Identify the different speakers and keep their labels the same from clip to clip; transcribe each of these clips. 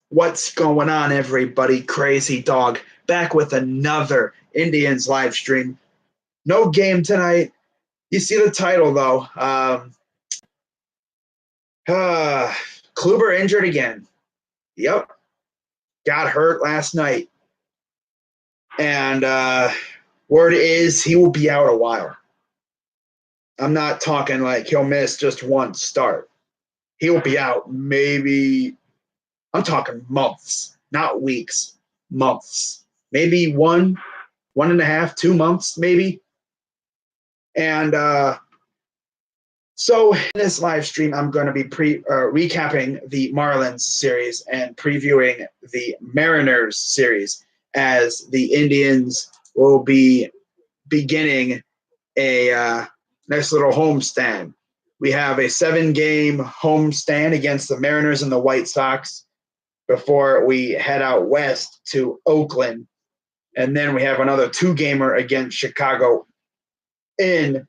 Speaker 1: What's going on, everybody? Crazy Dog back with another Indians live stream. No game tonight. You see the title, though. KLUBER injured again. Yep. Got hurt last night. And word is he will be out a while. I'm not talking like he'll miss just one start. He will be out maybe, I'm talking months, not weeks, months. Maybe one and a half, 2 months, maybe. And so in this live stream, I'm going to be recapping the Marlins series and previewing the Mariners series, as the Indians will be beginning a nice little homestand. We have a 7-game homestand against the Mariners and the White Sox before we head out west to Oakland. And then we have another 2-gamer against Chicago in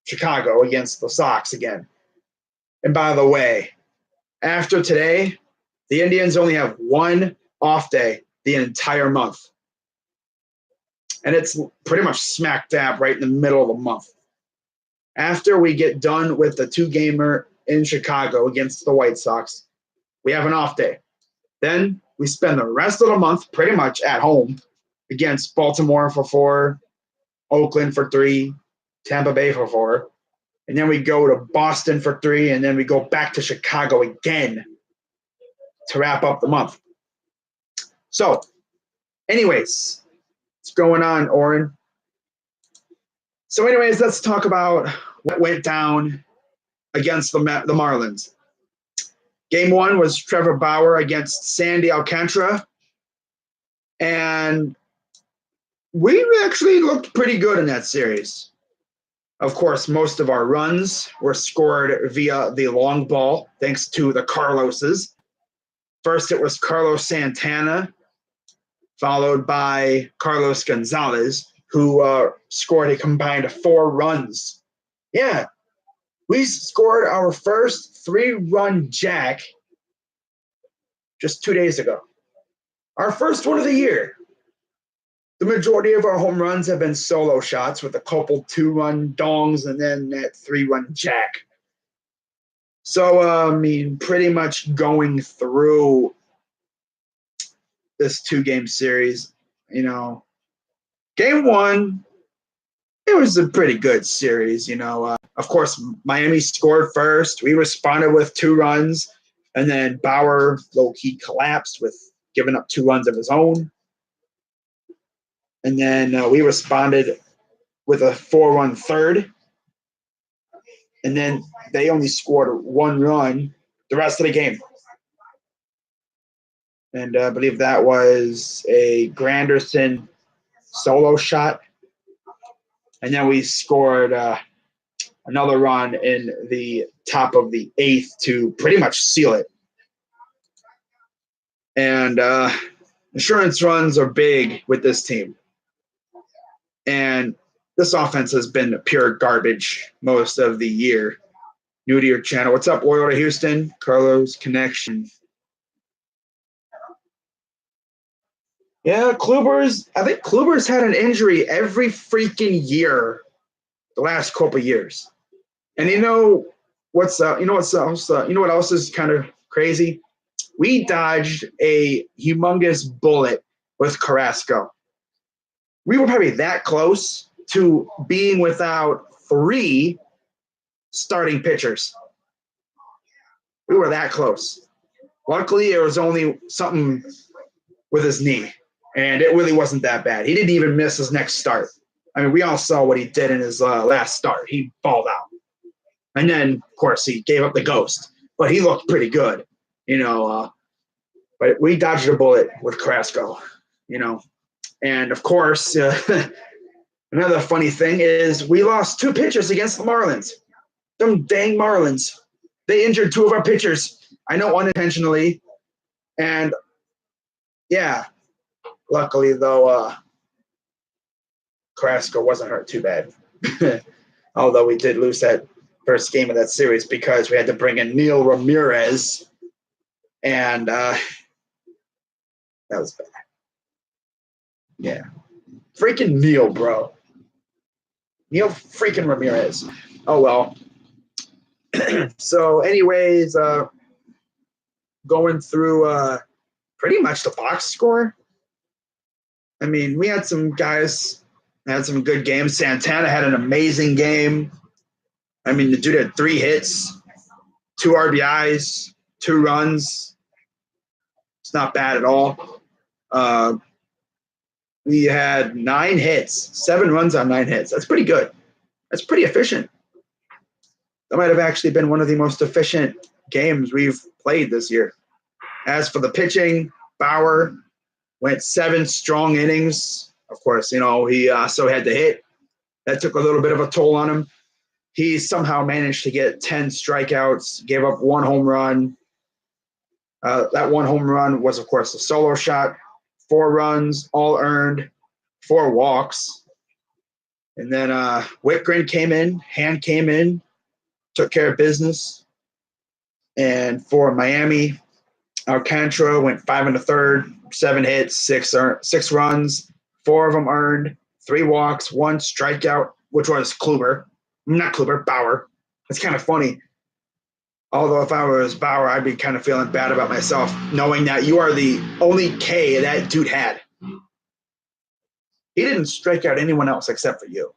Speaker 1: Chicago against the Sox again. And by the way, after today, the Indians only have one off day the entire month. And it's pretty much smack dab right in the middle of the month. After we get done with the 2-gamer in Chicago against the White Sox, we have an off day. Then we spend the rest of the month pretty much at home against Baltimore for 4, Oakland for 3, Tampa Bay for 4. And then we go to Boston for 3, and then we go back to Chicago again to wrap up the month. So, anyways, what's going on, Oren? So anyways, let's talk about what went down against the Marlins. Game 1 was Trevor Bauer against Sandy Alcantara. And we actually looked pretty good in that series. Of course, most of our runs were scored via the long ball, thanks to the Carloses. First, it was Carlos Santana, followed by Carlos Gonzalez, who scored a combined 4 runs. Yeah, we scored our first 3-run jack just 2 days ago. Our first one of the year. The majority of our home runs have been solo shots with a couple 2-run dongs and then that 3-run jack. So, pretty much going through this 2-game series, Game 1, it was a pretty good series, Of course, Miami scored first. We responded with 2 runs, and then Bauer low-key collapsed with giving up 2 runs of his own. And then we responded with a 4-run third. And then they only scored 1 run the rest of the game. And I believe that was a Granderson solo shot. And then we scored another run in the top of the 8th to pretty much seal it. And insurance runs are big with this team. And this offense has been pure garbage most of the year. New to your channel. What's up, Oil to Houston? Carlos Connection. Yeah, I think KLUBER's had an injury every freaking year the last couple of years. And you know what else is kind of crazy? We dodged a humongous bullet with Carrasco. We were probably that close to being without 3 starting pitchers. We were that close. Luckily, it was only something with his knee. And it really wasn't that bad. He didn't even miss his next start. I mean, we all saw what he did in his last start. He balled out. And then, of course, he gave up the ghost. But he looked pretty good, But we dodged a bullet with Carrasco, And, of course, another funny thing is we lost 2 pitchers against the Marlins. Them dang Marlins. They injured 2 of our pitchers. I know unintentionally. And, yeah. Luckily, though, Carrasco wasn't hurt too bad. Although we did lose that first game of that series because we had to bring in Neil Ramirez And that was bad. Yeah. Freaking Neil, bro. Neil freaking Ramirez. Oh, well. So, anyways, going through pretty much the box score. I mean, we had some guys had some good games. Santana had an amazing game. I mean, the dude had 3 hits, 2 RBIs, 2 runs. It's not bad at all. We had 9 hits, 7 runs on 9 hits. That's pretty good. That's pretty efficient. That might have actually been one of the most efficient games we've played this year. As for the pitching, Bauer went 7 strong innings. Of course, he also had to hit. That took a little bit of a toll on him. He somehow managed to get 10 strikeouts, gave up 1 home run. That 1 home run was, of course, a solo shot. 4 runs, all earned, 4 walks. And then Whitgren came in, Hand came in, took care of business. And for Miami, Alcantara went 5 1/3, 7 hits, 6 runs, 4 of them earned, 3 walks, 1 strikeout, which was Kluber. Not Kluber, Bauer. It's kind of funny. Although if I was Bauer, I'd be kind of feeling bad about myself, knowing that you are the only K that dude had. He didn't strike out anyone else except for you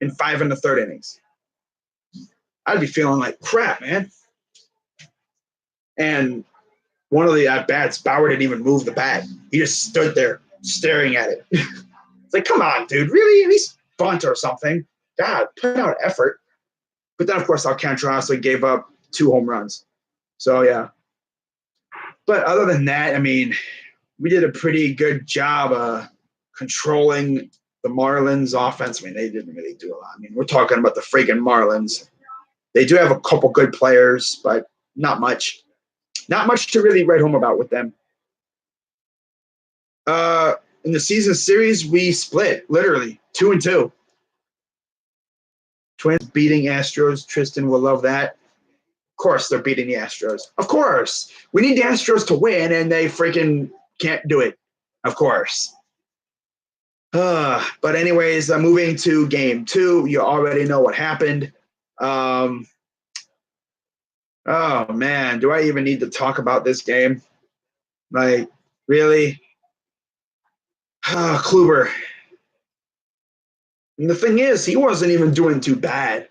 Speaker 1: in 5 1/3 innings. I'd be feeling like crap, man. And one of the at-bats, Bauer didn't even move the bat. He just stood there staring at it. It's like, come on, dude. Really? At least bunt or something. God, put out effort. But then, of course, Alcantara also gave up 2 home runs. So, yeah. But other than that, I mean, we did a pretty good job controlling the Marlins offense. I mean, they didn't really do a lot. I mean, we're talking about the freaking Marlins. They do have a couple good players, but not much. Not much to really write home about with them. In the season series, we split, literally, 2-2. Twins beating Astros. Tristan will love that. Of course they're beating the Astros. Of course. We need the Astros to win, and they freaking can't do it. Of course. But anyways, moving to game 2. You already know what happened. Oh, man. Do I even need to talk about this game? Like, really? Kluber. And the thing is, he wasn't even doing too bad.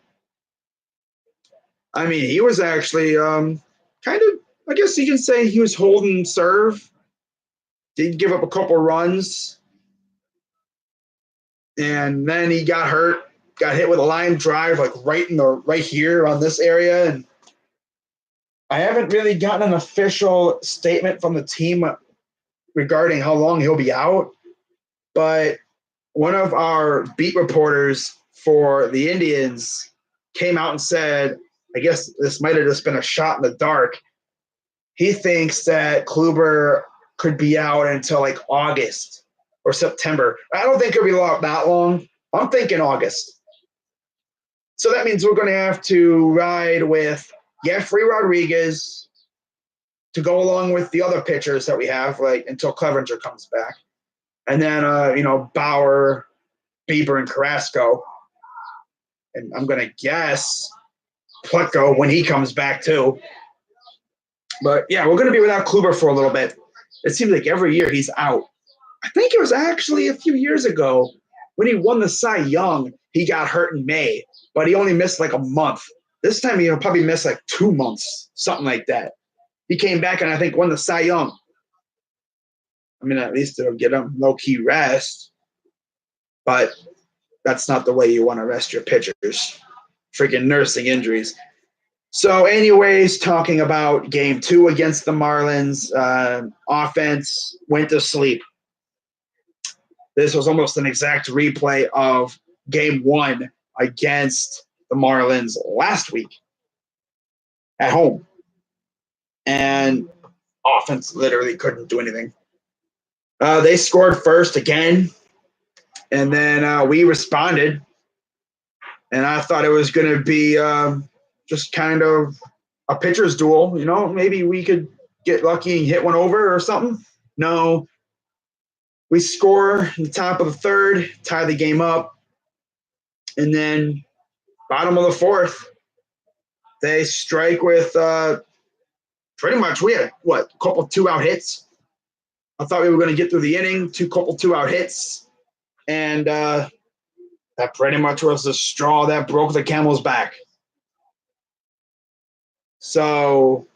Speaker 1: I mean, he was actually kind of, I guess you can say he was holding serve. Did give up a couple runs. And then he got hurt, got hit with a line drive, like right here on this area. And I haven't really gotten an official statement from the team regarding how long he'll be out. But one of our beat reporters for the Indians came out and said, I guess this might have just been a shot in the dark. He thinks that Kluber could be out until like August or September. I don't think it'll be that long. I'm thinking August. So that means we're going to have to ride with Jeffrey Rodriguez to go along with the other pitchers that we have, like until Clevenger comes back. And then, Bauer, Bieber, and Carrasco. And I'm going to guess Plutko when he comes back too. But, yeah, we're going to be without Kluber for a little bit. It seems like every year he's out. I think it was actually a few years ago when he won the Cy Young, he got hurt in May, but he only missed like a month. This time he'll probably miss like 2 months, something like that. He came back and I think won the Cy Young. I mean, at least it'll get him low-key rest. But that's not the way you want to rest your pitchers. Freaking nursing injuries. So anyways, talking about game 2 against the Marlins, offense went to sleep. This was almost an exact replay of game 1 against the Marlins last week at home. And offense literally couldn't do anything. They scored first again, and then we responded. And I thought it was going to be just kind of a pitcher's duel. Maybe we could get lucky and hit one over or something? No. We score in the top of the third, tie the game up, and then bottom of the fourth, they strike with pretty much we had a couple 2-out hits. I thought we were going to get through the inning, couple 2-out hits, and that pretty much was the straw that broke the camel's back. So,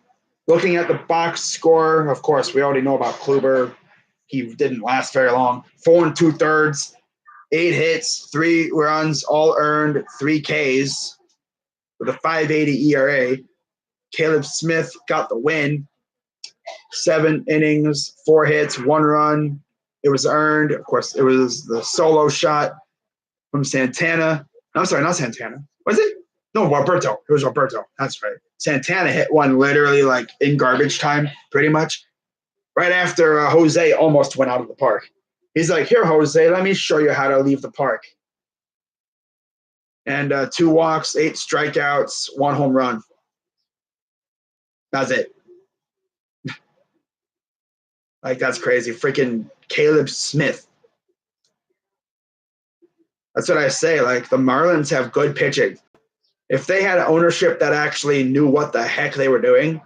Speaker 1: looking at the box score, of course, we already know about KLUBER. He didn't last very long. 4 2/3, 8 hits, 3 runs, all earned, 3 Ks with a 5.80 ERA. Caleb Smith got the win. 7 innings, 4 hits, 1 run. It was earned. Of course, it was the solo shot from Santana. I'm sorry, not Santana. Was it? No, Roberto. It was Roberto. That's right. Santana hit one literally like in garbage time, pretty much. Right after Jose almost went out of the park. He's like, here, Jose, let me show you how to leave the park. And 2 walks, 8 strikeouts, 1 home run. That's it. Like, that's crazy. Freaking Caleb Smith. That's what I say. Like, the Marlins have good pitching. If they had ownership that actually knew what the heck they were doing,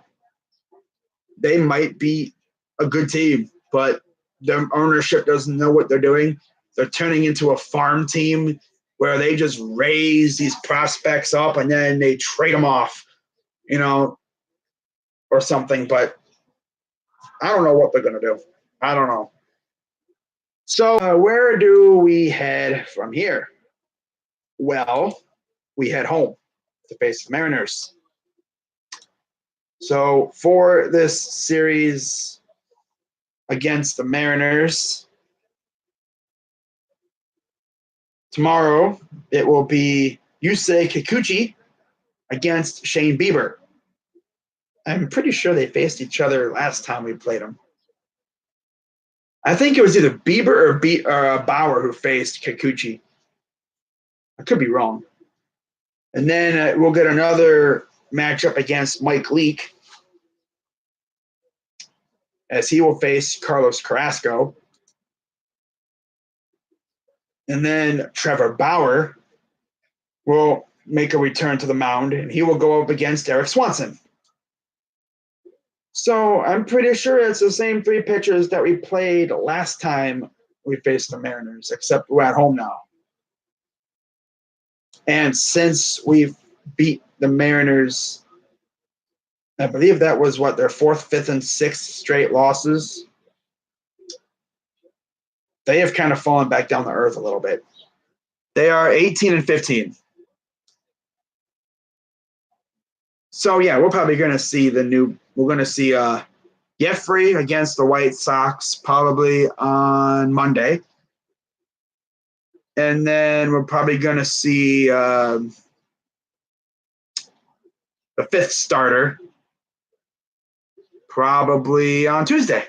Speaker 1: they might be a good team. But their ownership doesn't know what they're doing. They're turning into a farm team where they just raise these prospects up and then they trade them off, or something. But I don't know what they're going to do. I don't know. So where do we head from here? Well, we head home to face the Mariners. So for this series against the Mariners, tomorrow it will be Yusei Kikuchi against Shane Bieber. I'm pretty sure they faced each other last time we played them. I think it was either Bieber or Bauer who faced Kikuchi. I could be wrong. And then we'll get another matchup against Mike Leake, as he will face Carlos Carrasco. And then Trevor Bauer will make a return to the mound, and he will go up against Eric Swanson. So I'm pretty sure it's the same 3 pitchers that we played last time we faced the Mariners, except we're at home now. And since we've beat the Mariners, I believe that was their 4th, 5th, and 6th straight losses. They have kind of fallen back down to earth a little bit. They are 18-15. So yeah, we're probably going to see we're going to see Jeffrey against the White Sox probably on Monday. And then we're probably going to see the 5th starter probably on Tuesday.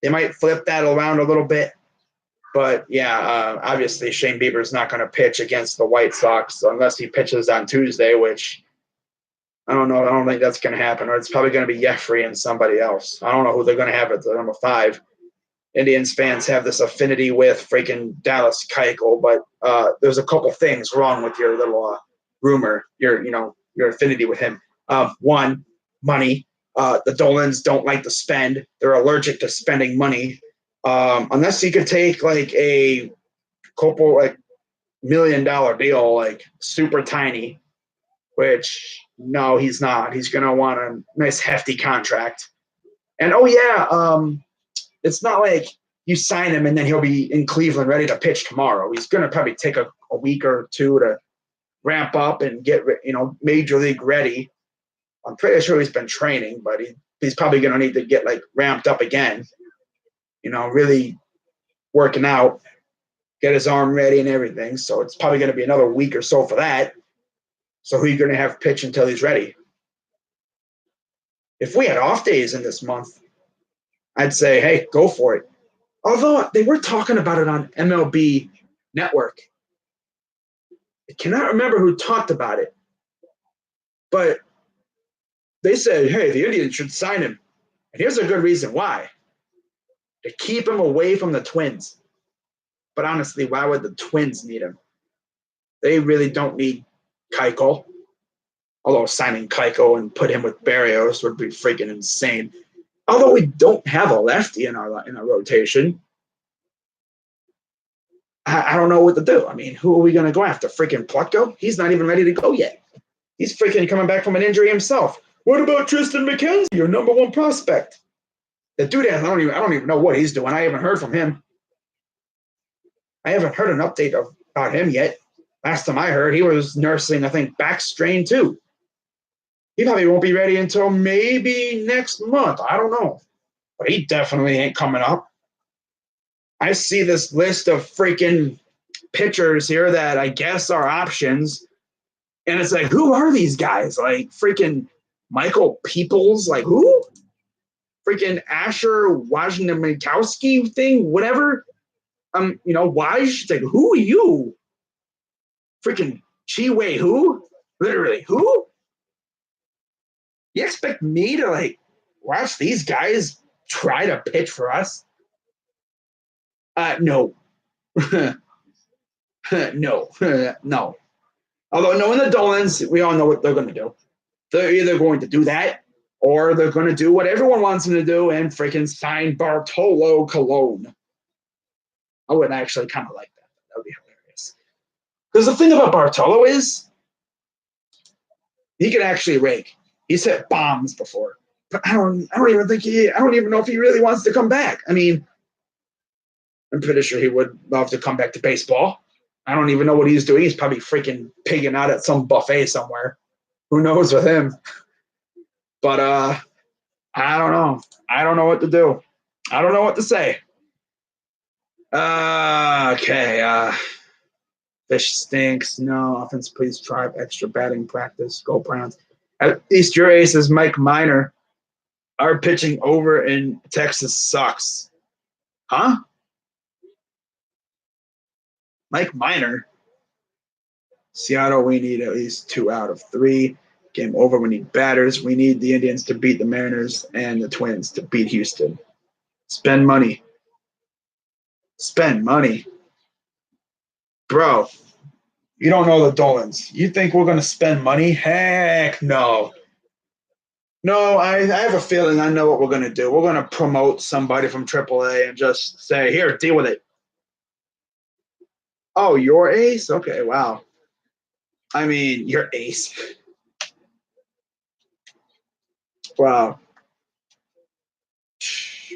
Speaker 1: They might flip that around a little bit. But, yeah, obviously Shane Bieber is not going to pitch against the White Sox unless he pitches on Tuesday, which I don't know. I don't think that's going to happen. Or it's probably going to be Jeffrey and somebody else. I don't know who they're going to have at the number 5. Indians fans have this affinity with freaking Dallas Keuchel, but there's a couple things wrong with your little rumor, your affinity with him. 1, money. The Dolans don't like to spend. They're allergic to spending money. Unless you could take like a couple $1 million deal, like super tiny, which no, he's not. He's going to want a nice hefty contract. And it's not like you sign him and then he'll be in Cleveland ready to pitch tomorrow. He's going to probably take a week or 2 to ramp up and get, major league ready. I'm pretty sure he's been training, but he's probably going to need to get like ramped up again, really working out, get his arm ready and everything. So it's probably going to be another week or so for that. So who are you going to have pitch until he's ready? If we had off days in this month, I'd say, hey, go for it. Although they were talking about it on MLB Network. I cannot remember who talked about it. But they said, hey, the Indians should sign him And here's a good reason why. To keep him away from the Twins. But honestly, why would the Twins need him? They really don't need Keuchel. Although signing Keuchel and put him with Berrios would be freaking insane. Although we don't have a lefty in our rotation, I don't know what to do. I mean, who are we going to go after? Freaking Plutko? He's not even ready to go yet. He's freaking coming back from an injury himself. What about Tristan McKenzie, your number one prospect? The dude, I don't even know what he's doing. I haven't heard from him. I haven't heard an update about him yet. Last time I heard, he was nursing, I think, back strain too. He probably won't be ready until maybe next month. I don't know. But he definitely ain't coming up. I see this list of freaking pitchers here that I guess are options. And it's like, who are these guys? Like freaking Michael Peoples? Like who? Freaking Asher Wojnarowski thing? Whatever. Waj? Like, who are you? Freaking Chi-Wei who? Literally, who? You expect me to, like, watch these guys try to pitch for us? No. No. Although knowing the Dolans, we all know what they're going to do. They're either going to do that or they're going to do what everyone wants them to do and freaking sign Bartolo Colon. I would actually kind of like that. That would be hilarious. Because the thing about Bartolo is he can actually rake. He's hit bombs before. But I don't even know if he really wants to come back. I mean, I'm pretty sure he would love to come back to baseball. I don't even know what he's doing. He's probably freaking pigging out at some buffet somewhere. Who knows with him? But I don't know. I don't know what to do. I don't know what to say. Okay. Fish stinks. No offense. Please try extra batting practice. Go Browns. At least your ace is Mike Minor. Our pitching over in Texas sucks. Huh? Mike Minor. Seattle, we need at least 2 out of 3. Game over. We need batters. We need the Indians to beat the Mariners and the Twins to beat Houston. Spend money. Spend money. Bro, you don't know the Dolans. You think we're going to spend money? Heck no. No, I have a feeling I know what we're going to do. We're going to promote somebody from AAA and just say, here, deal with it. Oh, your ace? Okay, wow. I mean, your ace. Wow.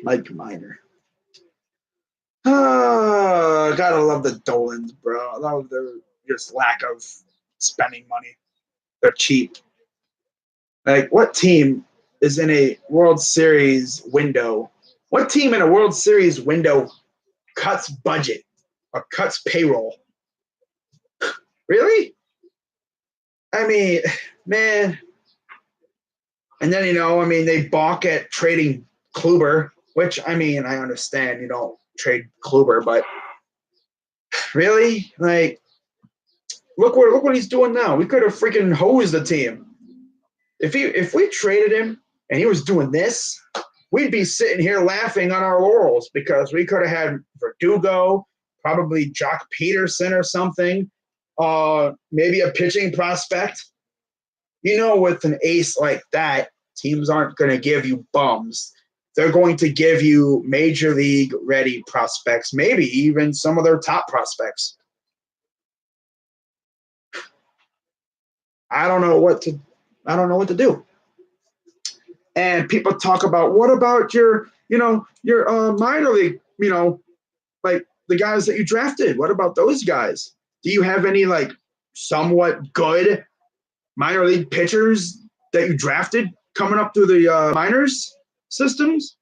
Speaker 1: Mike Minor. Oh, gotta love the Dolans, bro. I love their just lack of spending money. They're cheap. Like, what team is in a World Series window? What team in a World Series window cuts budget or cuts payroll? Really? I mean, man. And then, they balk at trading Kluber, which, I mean, I understand you don't trade Kluber, but really? Like, look what he's doing now. We could have freaking hosed the team. If we traded him and he was doing this, we'd be sitting here laughing on our laurels because we could have had Verdugo, probably Jock Peterson or something, maybe a pitching prospect. With an ace like that, teams aren't going to give you bums. They're going to give you major league ready prospects, maybe even some of their top prospects. I don't know what to do. And people talk about, what about your minor league, like the guys that you drafted? What about those guys? Do you have any like somewhat good minor league pitchers that you drafted coming up through the minors systems?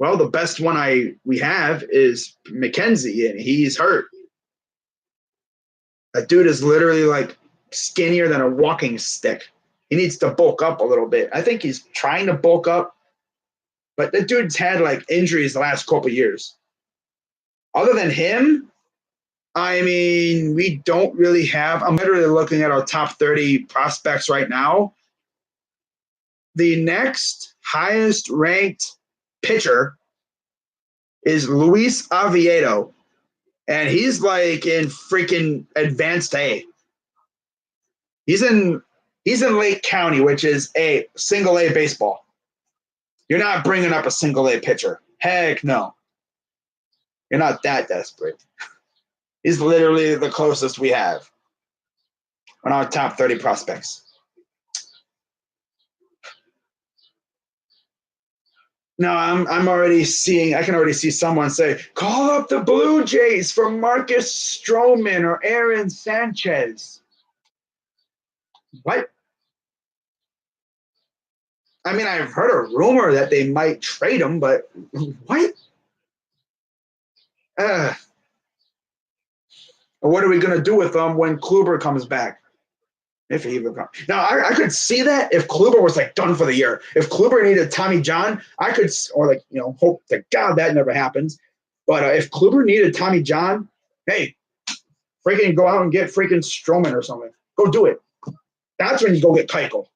Speaker 1: Well, the best one we have is McKenzie, and he's hurt. That dude is literally like skinnier than a walking stick. He needs to bulk up a little bit. I think he's trying to bulk up, but the dude's had like injuries the last couple of years. Other than him, I mean, we don't really have – I'm literally looking at our top 30 prospects right now. The next highest ranked pitcher is Luis Oviedo, and he's like in freaking advanced A. He's in Lake County, which is a single A baseball. You're not bringing up a single A pitcher. Heck no. You're not that desperate. He's literally the closest we have on our top 30 prospects. No, I'm already seeing. I can already see someone say, "Call up the Blue Jays for Marcus Stroman or Aaron Sanchez." What? I mean, I've heard a rumor that they might trade him, but what? What are we gonna do with them when Kluber comes back? If he even comes. Now, I could see that if Kluber was like done for the year. If Kluber needed Tommy John, I could, or like, hope to God that never happens. But if Kluber needed Tommy John, hey, freaking go out and get freaking Stroman or something. Go do it. That's when you go get Keuchel.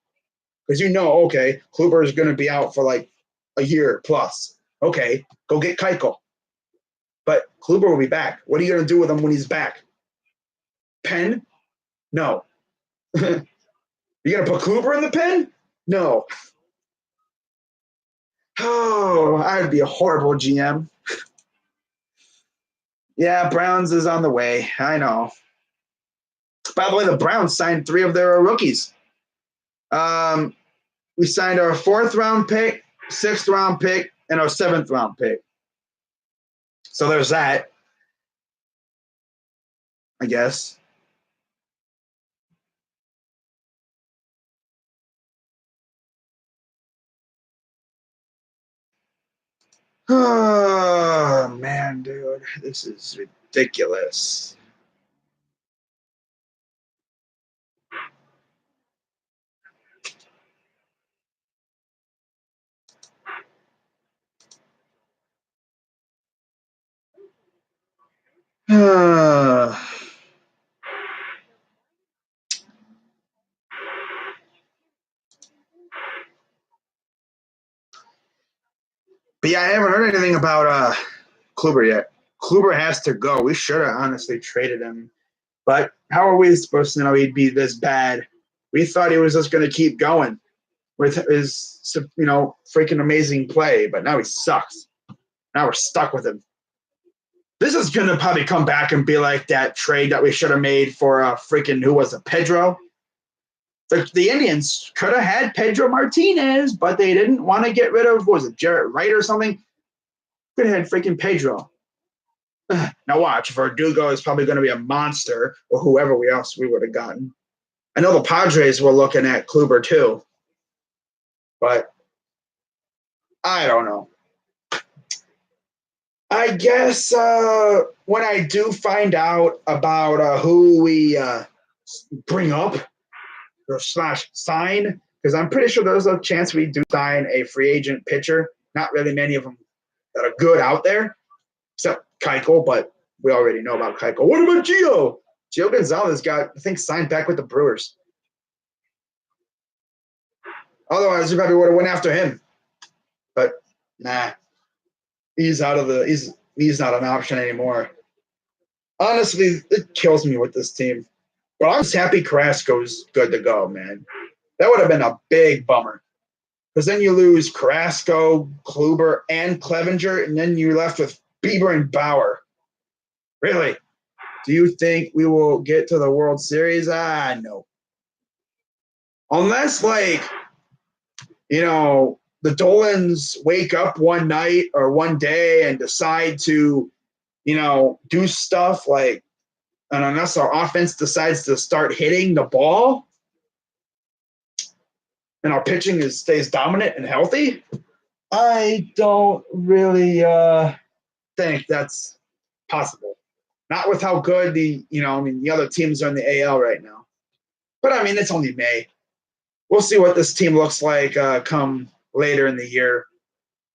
Speaker 1: Because okay, Kluber is going to be out for like a year plus. Okay, go get Keuchel. But Kluber will be back. What are you going to do with him when he's back? Pen? No. You going to put Kluber in the pen? No. Oh, I'd be a horrible GM. Yeah, Browns is on the way. I know. By the way, the Browns signed 3 of their rookies. We signed our 4th round pick, 6th round pick, and our 7th round pick. So there's that, I guess. Oh, man, dude. This is ridiculous. But yeah, I haven't heard anything about Kluber yet. Kluber has to go. We should have honestly traded him. But how are we supposed to know he'd be this bad? We thought he was just going to keep going with his, freaking amazing play. But now he sucks. Now we're stuck with him. This is going to probably come back and be like that trade that we should have made for freaking, who was it, Pedro? The Indians could have had Pedro Martinez, but they didn't want to get rid of, what was it, Jarrett Wright or something? Could have had freaking Pedro. Now watch, Verdugo is probably going to be a monster, or whoever else we would have gotten. I know the Padres were looking at Kluber too, but I don't know. I guess when I do find out about who we bring up or / sign, because I'm pretty sure there's a chance we do sign a free agent pitcher. Not really many of them that are good out there, except Keuchel, but we already know about Keuchel. What about Gio? Gio Gonzalez got, I think, signed back with the Brewers. Otherwise, we probably would have went after him. But nah, he's out of the. He's not an option anymore. Honestly, it kills me with this team. But I'm just happy Carrasco's good to go, man. That would have been a big bummer. Because then you lose Carrasco, Kluber, and Clevenger, and then you're left with Bieber and Bauer. Really? Do you think we will get to the World Series? No. Unless, the Dolans wake up one night or one day and decide to, do stuff and unless our offense decides to start hitting the ball and our pitching stays dominant and healthy, I don't really think that's possible. Not with how good the other teams are in the AL right now. But, it's only May. We'll see what this team looks like come later in the year,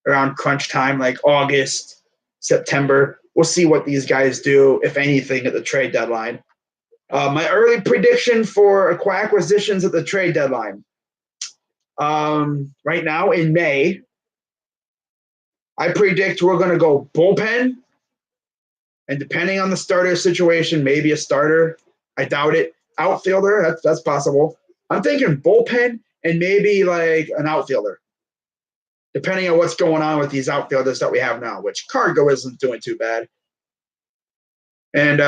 Speaker 1: around crunch time, like August, September. We'll see what these guys do, if anything, at the trade deadline. My early prediction for acquisitions at the trade deadline. Right now in May, I predict we're going to go bullpen, and depending on the starter situation, maybe a starter. I doubt it. Outfielder, that's possible. I'm thinking bullpen and maybe like an outfielder, depending on what's going on with these outfielders that we have now, which Cargo isn't doing too bad. And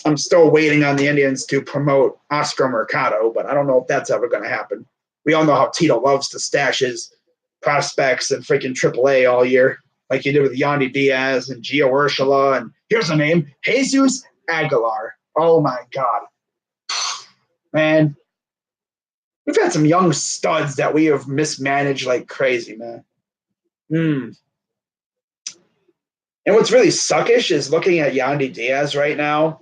Speaker 1: I'm still waiting on the Indians to promote Oscar Mercado, but I don't know if that's ever going to happen. We all know how Tito loves to stash his prospects in freaking AAA all year, like he did with Yandy Diaz and Gio Urshela. And here's a name, Jesus Aguilar. Oh, my God. Man, we've had some young studs that we have mismanaged like crazy, man. And what's really suckish is looking at Yandy Diaz right now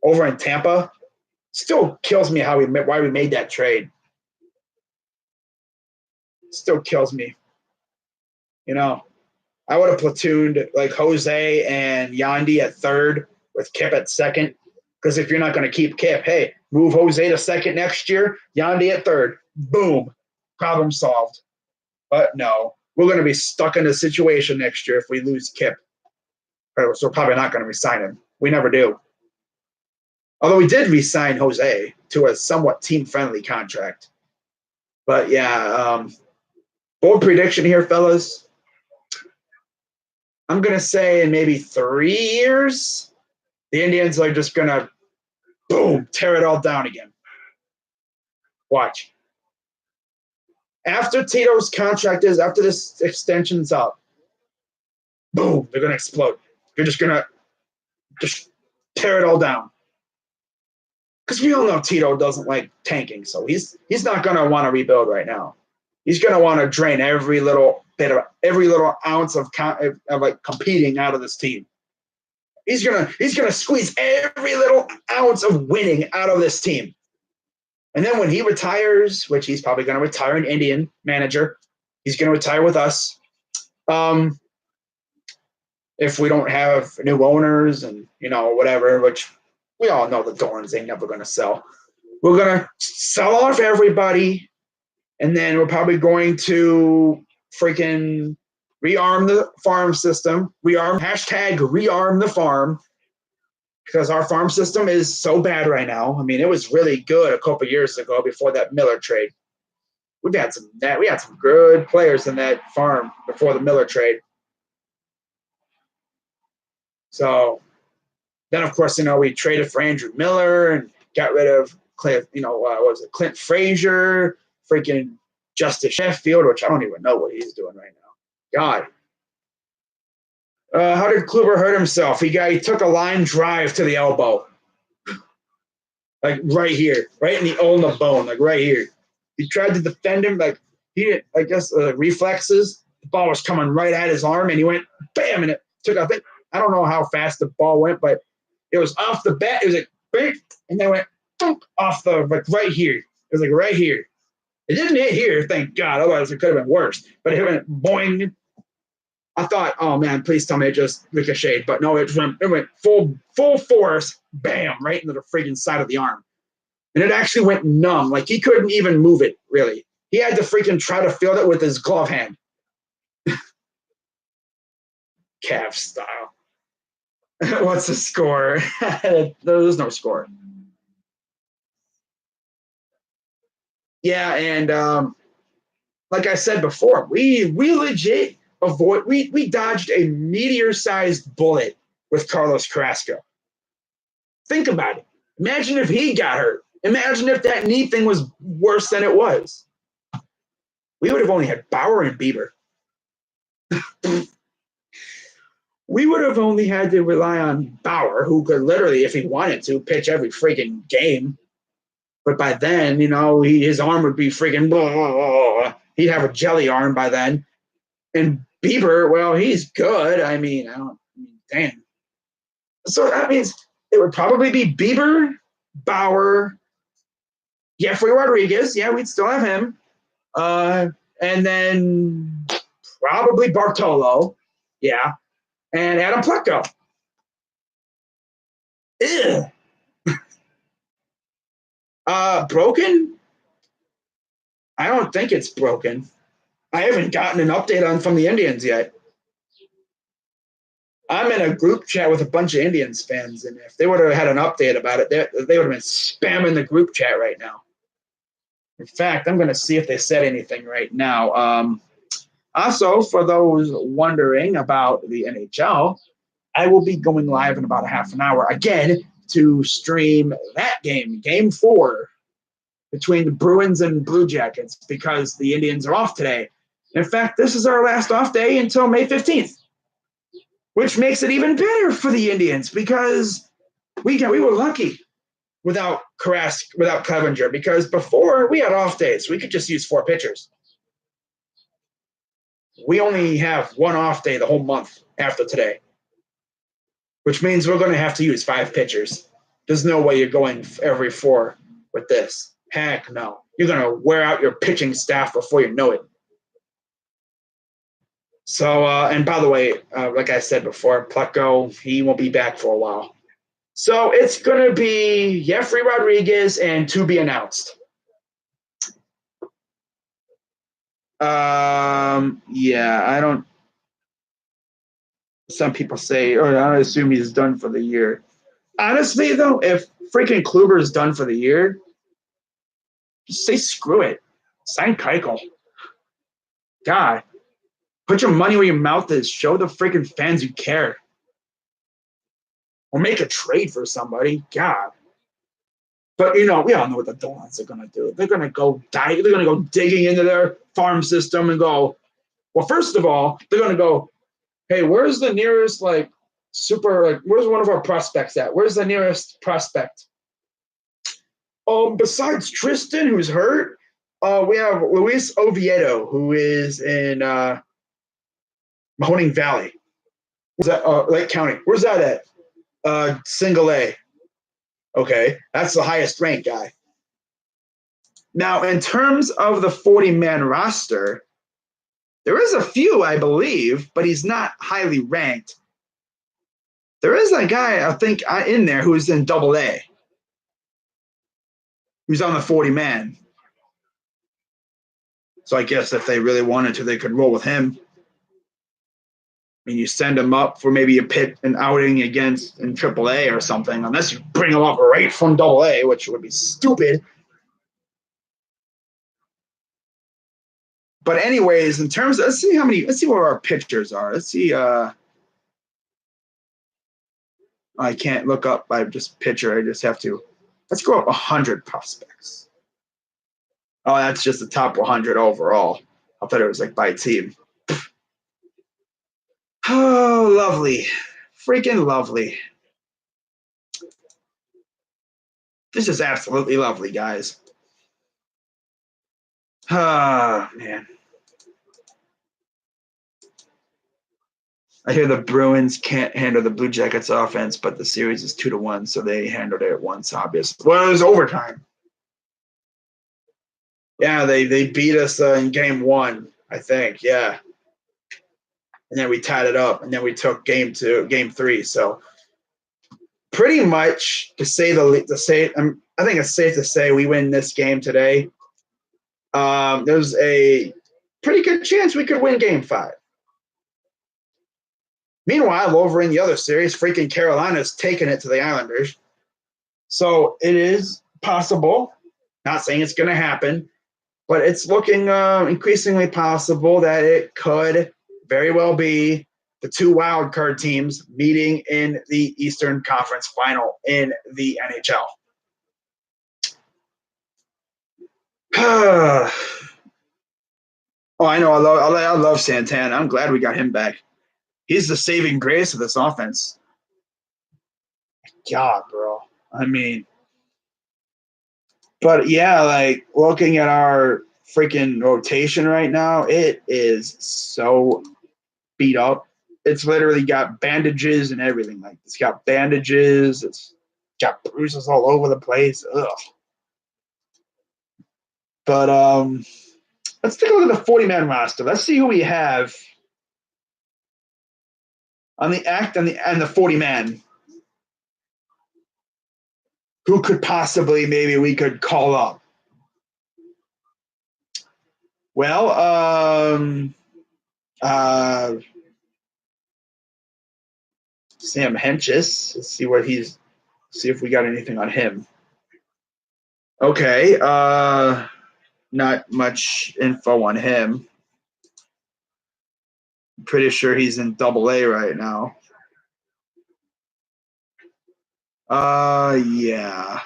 Speaker 1: over in Tampa. Still kills me why we made that trade. Still kills me. You know, I would have platooned like Jose and Yandy at third with Kip at second. Because if you're not going to keep Kip, hey, move Jose to second next year, Yandy at third. Boom. Problem solved. But no, we're going to be stuck in a situation next year if we lose Kip. So we're probably not going to resign him. We never do. Although we did resign Jose to a somewhat team-friendly contract. But yeah, bold prediction here, fellas. I'm going to say in maybe 3 years, the Indians are just going to, boom, tear it all down again. Watch. After Tito's contract is, after this extension's up, boom, they're going to explode. They're just going to just tear it all down. Because we all know Tito doesn't like tanking, so he's not going to want to rebuild right now. He's going to want to drain every little ounce of like competing out of this team. He's gonna squeeze every little ounce of winning out of this team. And then when he retires, which he's probably going to retire an Indian manager, he's going to retire with us. If we don't have new owners and whatever, which we all know the Dorns ain't never going to sell. We're going to sell off everybody, and then we're probably going to freaking rearm the farm system. Rearm the farm, because our farm system is so bad right now. I mean, it was really good a couple years ago before that Miller trade. We had some good players in that farm before the Miller trade. So then, of course, we traded for Andrew Miller and got rid of Clint Frazier, freaking Justice Sheffield, which I don't even know what he's doing right now. God. How did Kluber hurt himself? He took a line drive to the elbow. Like right here, right in the bone, like right here. He tried to defend him, like he didn't, I guess, reflexes. The ball was coming right at his arm, and he went bam, and it took, I don't know how fast the ball went, but it was off the bat. It was like bang, and then went off like right here. It was like right here. It didn't hit here, thank God. Otherwise, it could have been worse. But it went boing. I thought, oh man, please tell me it just ricocheted. But no, it went full force, bam, right into the freaking side of the arm. And it actually went numb. Like he couldn't even move it, really. He had to freaking try to feel it with his glove hand. Cavs style. What's the score? There's no score. Yeah, and like I said before, we legit we dodged a meteor-sized bullet with Carlos Carrasco. Think about it. Imagine if he got hurt. Imagine if that knee thing was worse than it was. We would have only had Bauer and Bieber. We would have only had to rely on Bauer, who could literally, if he wanted to, pitch every freaking game. But by then, his arm would be freaking blah, blah, blah. He'd have a jelly arm by then. And Bieber, well, he's good. Damn. So that means it would probably be Bieber, Bauer, Jeffrey Rodriguez. Yeah, we'd still have him. And then probably Bartolo. Yeah. And Adam Pleco. Broken? I don't think it's broken. I haven't gotten an update from the Indians yet. I'm in a group chat with a bunch of Indians fans, and if they would have had an update about it, they would have been spamming the group chat right now. In fact, I'm going to see if they said anything right now. Also, for those wondering about the NHL, I will be going live in about a half an hour again to stream that game, Game 4, between the Bruins and Blue Jackets, because the Indians are off today. In fact, this is our last off day until May 15th, which makes it even better for the Indians because we were lucky without Carrasco, without Clevenger, because before we had off days, we could just use 4 pitchers. We only have one off day the whole month after today, which means we're going to have to use 5 pitchers. There's no way you're going every 4 with this. Heck no. You're going to wear out your pitching staff before you know it. So, and by the way, like I said before, Pleco, he won't be back for a while. So it's going to be Jeffrey Rodriguez and to be announced. Yeah, I don't. Some people say, or I assume he's done for the year. Honestly, though, if freaking KLUBER is done for the year, just say screw it. Sign Keuchel. God, put your money where your mouth is. Show the freaking fans you care. Or make a trade for somebody. God. But, we all know what the Dolans are going to do. They're going to go They're going to go digging into their farm system and go, well, first of all, they're going to go, hey, where's the nearest, where's one of our prospects at? Where's the nearest prospect? Besides Tristan, who's hurt, we have Luis Oviedo, who is in Mahoning Valley. Where's that? Lake County. Where's that at? Single A. Okay, that's the highest ranked guy. Now, in terms of the 40-man roster, there is a few, I believe, but he's not highly ranked. There is a guy, I think, in there who's in Double A. Who's on the 40-man. So I guess if they really wanted to, they could roll with him. I mean, you send him up for maybe an outing against in AAA or something, unless you bring him up right from AA, which would be stupid. But anyways, in terms of, let's see where our pitchers are. Let's see. I can't look up by just pitcher. I just have to. Let's go up 100 prospects. Oh, that's just the top 100 overall. I thought it was like by team. Oh, lovely. Freaking lovely. This is absolutely lovely, guys. Ah, man. I hear the Bruins can't handle the Blue Jackets offense, but the series is 2-1, so they handled it once, obviously. Well, it was overtime. Yeah, they beat us in game 1, I think. Yeah. And then we tied it up, and then we took game 3. So pretty much I think it's safe to say we win this game today. There's a pretty good chance we could win game 5. Meanwhile, over in the other series, freaking Carolina's taking it to the Islanders. So it is possible, not saying it's going to happen, but it's looking increasingly possible that it could very well be the 2 wild card teams meeting in the Eastern Conference Final in the NHL. Oh, I know. I love Santana. I'm glad we got him back. He's the saving grace of this offense. God, bro. I mean, but yeah, like looking at our freaking rotation right now, it is so beat up. It's literally got bandages and everything. Like it's got bandages. It's got bruises all over the place. Ugh. But let's take a look at the 40-man roster. Let's see who we have on the act and the 40-man. Who could possibly maybe we could call up? Well, Sam Henches. Let's see what he's. See if we got anything on him. Okay. Not much info on him. I'm pretty sure he's in Double-A right now. Yeah.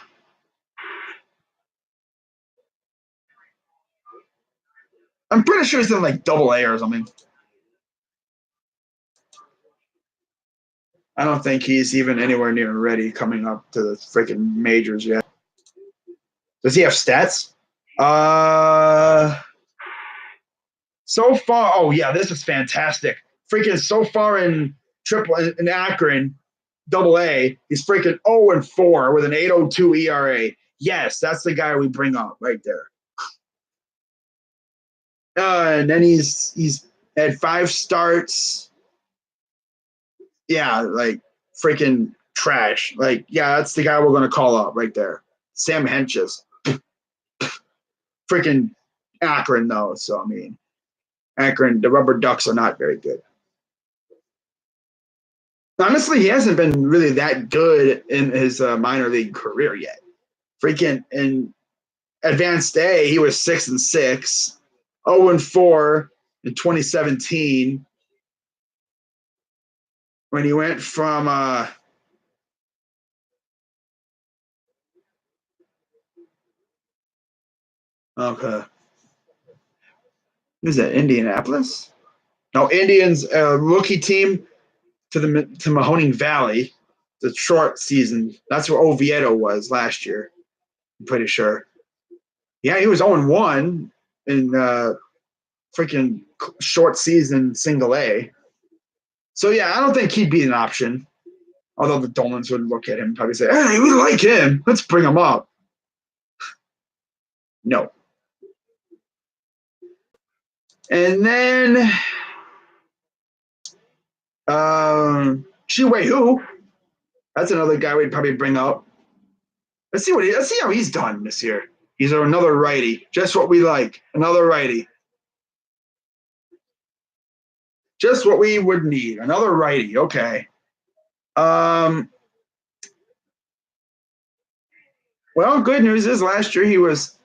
Speaker 1: I'm pretty sure he's in like Double-A or something. I don't think he's even anywhere near ready coming up to the freaking majors yet. Does he have stats? So far, oh yeah, this is fantastic. Freaking so far in Akron, Double-A, he's freaking 0-4 with an 8.02 ERA. Yes, that's the guy we bring up right there. And then he's had 5 starts. Yeah, like freaking trash. Like, yeah, that's the guy we're gonna call up right there. Sam Henches. Freaking Akron though, so I mean Akron, the Rubber Ducks are not very good. Honestly, he hasn't been really that good in his minor league career yet. Freaking in Advanced A, he was 6-6, 0-4 in 2017 when he went from okay, who's that? Indianapolis? No, Indians rookie team to Mahoning Valley. The short season. That's where Oviedo was last year. I'm pretty sure. Yeah, he was 0-1 in freaking short season single A. So yeah, I don't think he'd be an option. Although the Dolans would look at him and probably say, "Hey, we like him. Let's bring him up." No. And then Chi Wei-Hu. That's another guy we'd probably bring up. Let's see how he's done this year. He's another righty. Just what we like. Another righty. Just what we would need. Another righty. Okay. Well, good news is last year he was.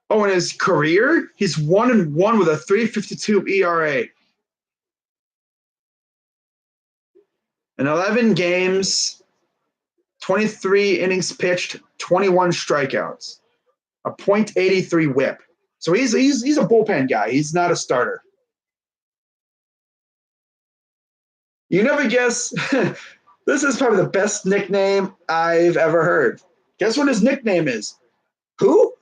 Speaker 1: Oh, in his career, he's 1-1 with a 3.52 ERA. In 11 games, 23 innings pitched, 21 strikeouts, a .83 WHIP. So he's a bullpen guy. He's not a starter. You never guess. This is probably the best nickname I've ever heard. Guess what his nickname is? Who?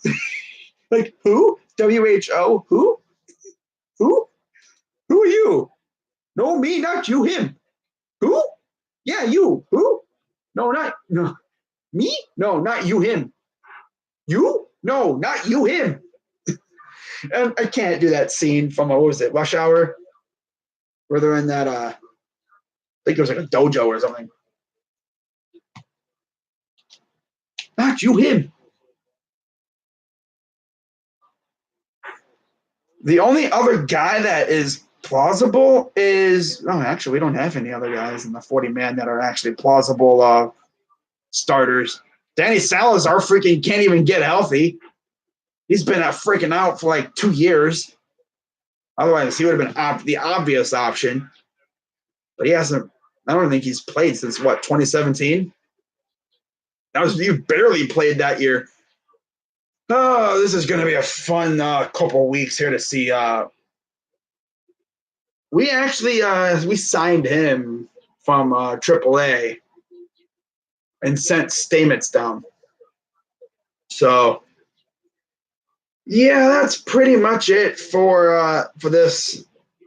Speaker 1: Like who? WHO? Who? Who? Who are you? No, me, not you, him. Who? Yeah, you. Who? No. Me? No, not you, him. You? No, not you, him. And I can't do that scene from what was it, Rush Hour? Where they're in that I think it was like a dojo or something. Not you, him. The only other guy that is plausible is actually we don't have any other guys in the 40-man that are actually plausible starters. Danny Salazar freaking can't even get healthy. He's been freaking out for like 2 years. Otherwise, he would have been the obvious option. But he hasn't. I don't think he's played since what 2017. You barely played that year. Oh, this is going to be a fun couple weeks here to see. We actually we signed him from AAA and sent Stamets down. So yeah, that's pretty much it for this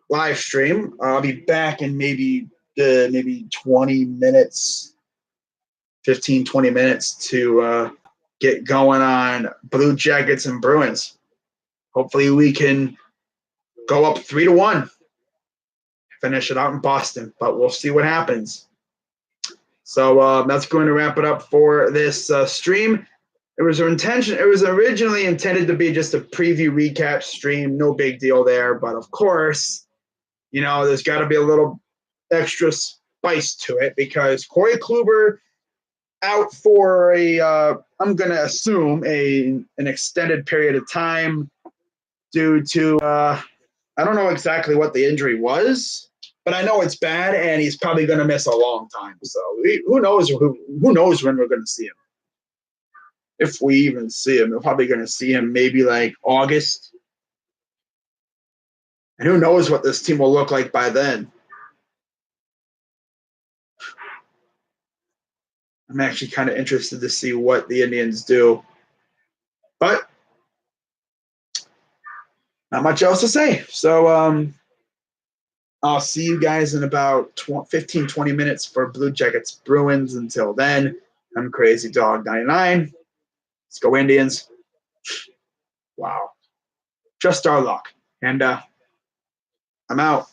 Speaker 1: live stream. I'll be back in maybe 20 minutes, 15, 20 minutes to get going on Blue Jackets and Bruins. Hopefully we can go up 3-1, finish it out in Boston, but we'll see what happens. So that's going to wrap it up for this stream. It was originally intended to be just a preview recap stream. No big deal there. But of course, there's got to be a little extra spice to it because Corey Kluber out for I'm going to assume an extended period of time due to I don't know exactly what the injury was, but I know it's bad, and he's probably going to miss a long time. So who knows when we're going to see him. If we even see him, we're probably going to see him maybe like August. And who knows what this team will look like by then. I'm actually kind of interested to see what the Indians do. But not much else to say. So I'll see you guys in about 15, 20 minutes for Blue Jackets Bruins. Until then, I'm Crazy Dog 99. Let's go Indians. Wow. Just our luck. And I'm out.